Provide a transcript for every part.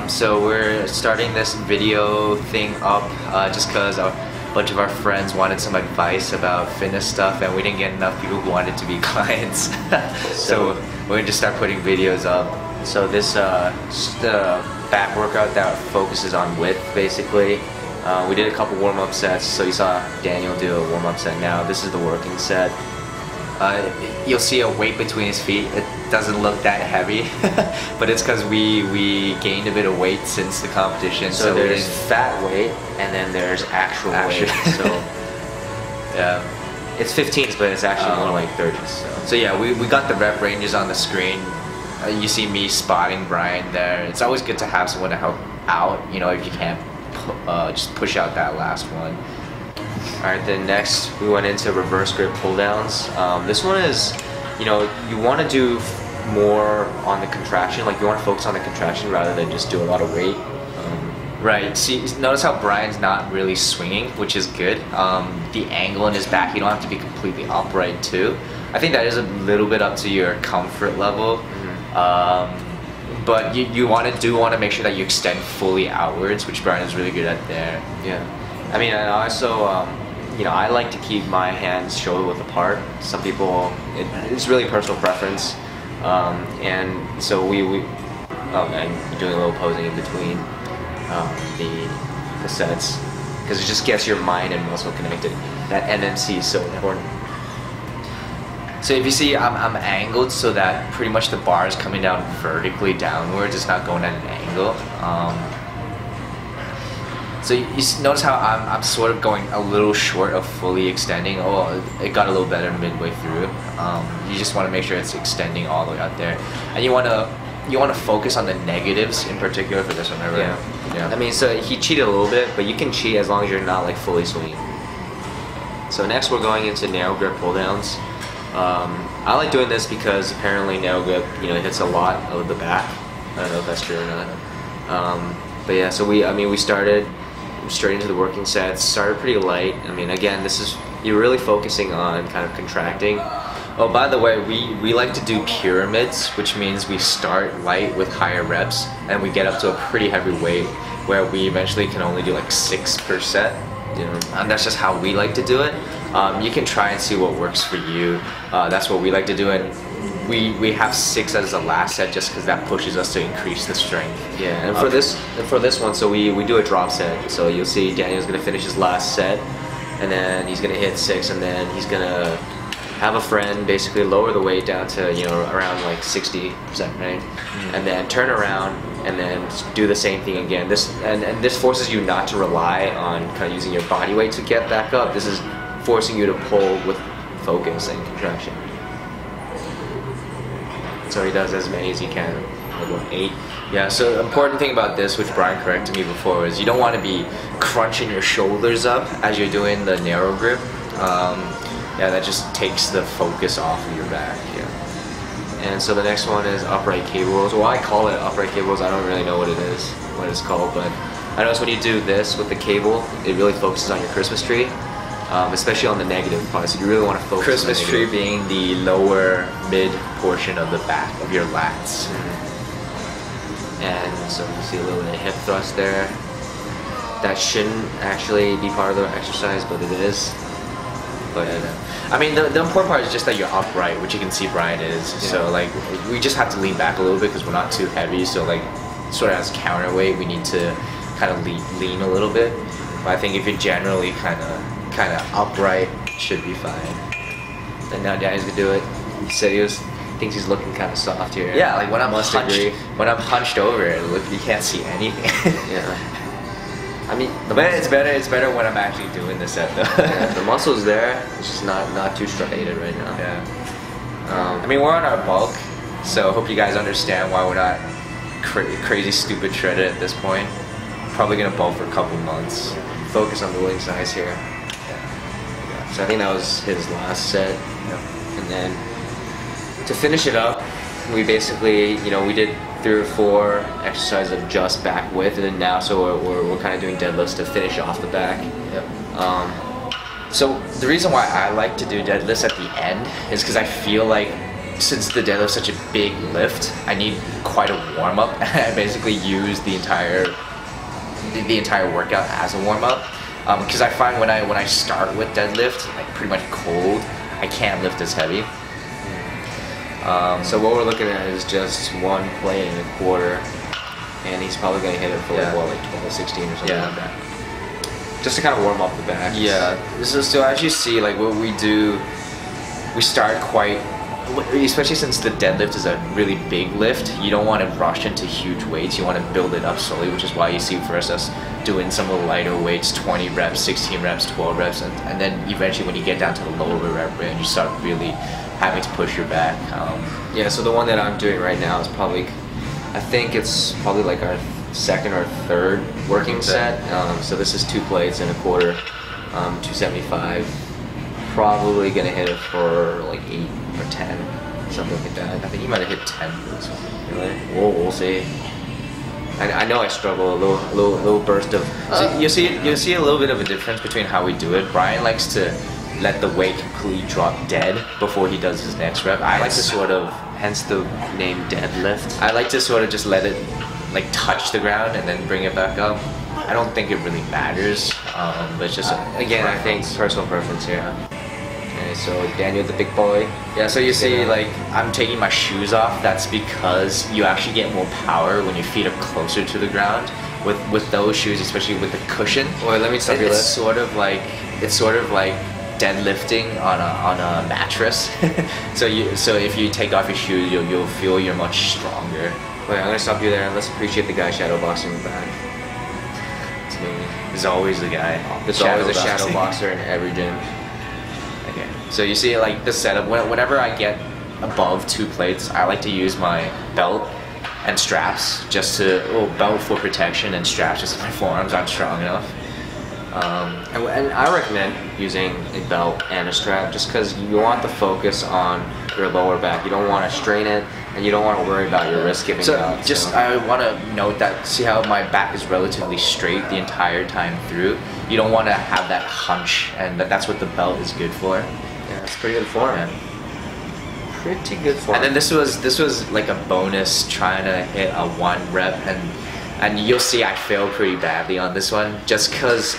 So we're starting this video thing up just because a bunch of our friends wanted some advice about fitness stuff and we didn't get enough people who wanted to be clients. So we're gonna just start putting videos up. So this just a back workout that focuses on width basically. We did a couple warm-up sets, so you saw Daniel do a warm-up set. Now this is the working set. You'll see a weight between his feet. It doesn't look that heavy, but it's because we gained a bit of weight since the competition. So there's fat weight and then there's actual weight. So yeah, it's 15s, but it's actually more like 30s. So yeah, we got the rep ranges on the screen. You see me spotting Brian there. It's always good to have someone to help out, you know, if you can't just push out that last one. Alright, then next we went into reverse grip pull downs. This one is, you know, you want to do more on the contraction, like you want to focus on the contraction rather than just do a lot of weight. Right, see, notice how Brian's not really swinging, which is good. The angle in his back, you don't have to be completely upright too. I think that is a little bit up to your comfort level. But you want to make sure that you extend fully outwards, which Brian is really good at there. Yeah. I mean, I also, you know, I like to keep my hands shoulder width apart. Some people, it's really personal preference. And so and doing a little posing in between the sets, because it just gets your mind and muscle connected. That NMC is so important. So if you see, I'm angled so that pretty much the bar is coming down vertically downwards. It's not going at an angle. So you notice how I'm sort of going a little short of fully extending. Oh, it got a little better midway through. You just want to make sure it's extending all the way out there, and you want to focus on the negatives in particular for this one. Right? Yeah. I mean, so he cheated a little bit, but you can cheat as long as you're not like fully swinging. So next we're going into narrow grip pull downs. I like doing this because apparently narrow grip, you know, hits a lot of the back. I don't know if that's true or not. But yeah, so we started straight into the working sets. Started pretty light. I mean, again, you're really focusing on kind of contracting. Oh, by the way, we like to do pyramids, which means we start light with higher reps and we get up to a pretty heavy weight where we eventually can only do like 6%. And that's just how we like to do it. You can try and see what works for you. That's what we like to do, and we have 6 as the last set just because that pushes us to increase the strength. Yeah, and for this one, so we do a drop set. So you'll see Daniel's gonna finish his last set, and then he's gonna hit 6, and then he's gonna have a friend basically lower the weight down to, you know, around like 60%, right? And then turn around and then do the same thing again. This forces you not to rely on kind of using your body weight to get back up. This is forcing you to pull with focus and contraction. So he does as many as he can, like 8. Yeah, so the important thing about this, which Brian corrected me before, is you don't want to be crunching your shoulders up as you're doing the narrow grip. Yeah, that just takes the focus off of your back. Yeah. And so the next one is upright cable rolls. Well, I call it upright cable rolls. I don't really know what it's called, but I notice when you do this with the cable, it really focuses on your Christmas tree, especially on the negative part. So you really want to focus. Christmas on the tree being the lower mid portion of the back of your lats. And so you see a little bit of hip thrust there. That shouldn't actually be part of the exercise, but it is. But I mean, the important part is just that you're upright, which you can see Brian is. Yeah. So like, we just have to lean back a little bit because we're not too heavy. So like, sort of as counterweight, we need to kind of lean a little bit. But I think if you're generally kind of upright, it should be fine. And now Danny's gonna do it. He said thinks he's looking kind of soft here. Yeah, like when I'm hunched over, you can't see anything. Yeah. I mean, it's better when I'm actually doing the set though. Yeah, the muscle's there. It's just not too striated right now. Yeah. I mean, we're on our bulk, so I hope you guys understand why we're not crazy stupid shredded at this point. Probably gonna bulk for a couple months. Yeah. Focus on the wing size here. Yeah. So I think that was his last set. Yeah. And then to finish it up, we basically, you know, we did 3 or 4 exercises of just back width, and then now so we're kind of doing deadlifts to finish off the back. Yep. So the reason why I like to do deadlifts at the end is because I feel like since the deadlift's such a big lift, I need quite a warm up. I basically use the entire workout as a warm up, because I find when I start with deadlift, like pretty much cold, I can't lift as heavy. So what we're looking at is just one plate and a quarter, and he's probably gonna hit it for like 12, 16 or something like that. Just to kind of warm up the back. Yeah. So as you see, like what we do, we start quite, especially since the deadlift is a really big lift, you don't want to rush into huge weights. You want to build it up slowly, which is why you see for us doing some of the lighter weights, 20 reps, 16 reps, 12 reps, and then eventually when you get down to the lower rep range, you start really having to push your back. Yeah, so the one that I'm doing right now is probably, I think it's probably like our second or third working set. So this is 2 plates and a quarter, 275. Probably gonna hit it for like 8 or 10, something like that. I think you might have hit 10 for this one. Really? We'll see. I know I struggle a little burst of. So you see a little bit of a difference between how we do it. Brian likes to let the weight completely drop dead before he does his next rep. I like to sort of, hence the name deadlift. I like to sort of just let it like touch the ground and then bring it back up. I don't think it really matters, but it's just again, I think personal preference here. Okay, so Daniel the big boy. Yeah, so you see, like, I'm taking my shoes off. That's because you actually get more power when your feet are closer to the ground. With those shoes, especially with the cushion. Wait, let me stop you. It's sort of like deadlifting on a mattress. so if you take off your shoes, you'll feel you're much stronger. Wait, I'm gonna stop you there and let's appreciate the guy shadow boxing in the back. It's me. There's always a guy. There's always a shadow boxer in every gym. Okay. So you see, like, the setup. Whenever I get above 2 plates, I like to use my belt and straps just to, belt for protection and straps just so my forearms aren't strong enough. And I recommend using a belt and a strap just because you want the focus on your lower back. You don't want to strain it, and you don't want to worry about your wrist giving out. I want to note that, see how my back is relatively straight the entire time through? You don't want to have that hunch, and that's what the belt is good for. Yeah, it's pretty good form. Yeah. Pretty good form. And then this was like a bonus trying to hit a 1 rep, and you'll see I failed pretty badly on this one just because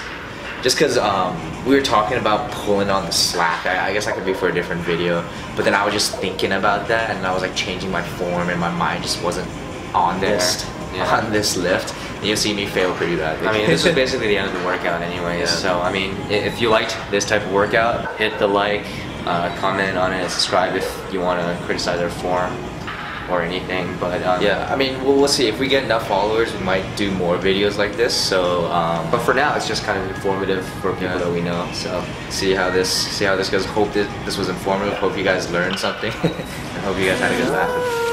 we were talking about pulling on the slack. I guess that could be for a different video, but then I was just thinking about that, and I was like changing my form, and my mind just wasn't on this on this lift. And you'll see me fail pretty badly. I mean, this is basically the end of the workout anyways. Yeah. So I mean, if you liked this type of workout, hit the like, comment on it, and subscribe if you want to criticize our form or anything. But yeah, I mean, we'll see. If we get enough followers, we might do more videos like this. So, but for now, it's just kind of informative for people that we know. So see how this goes. Hope this was informative. Hope you guys learned something, and hope you guys had a good laugh.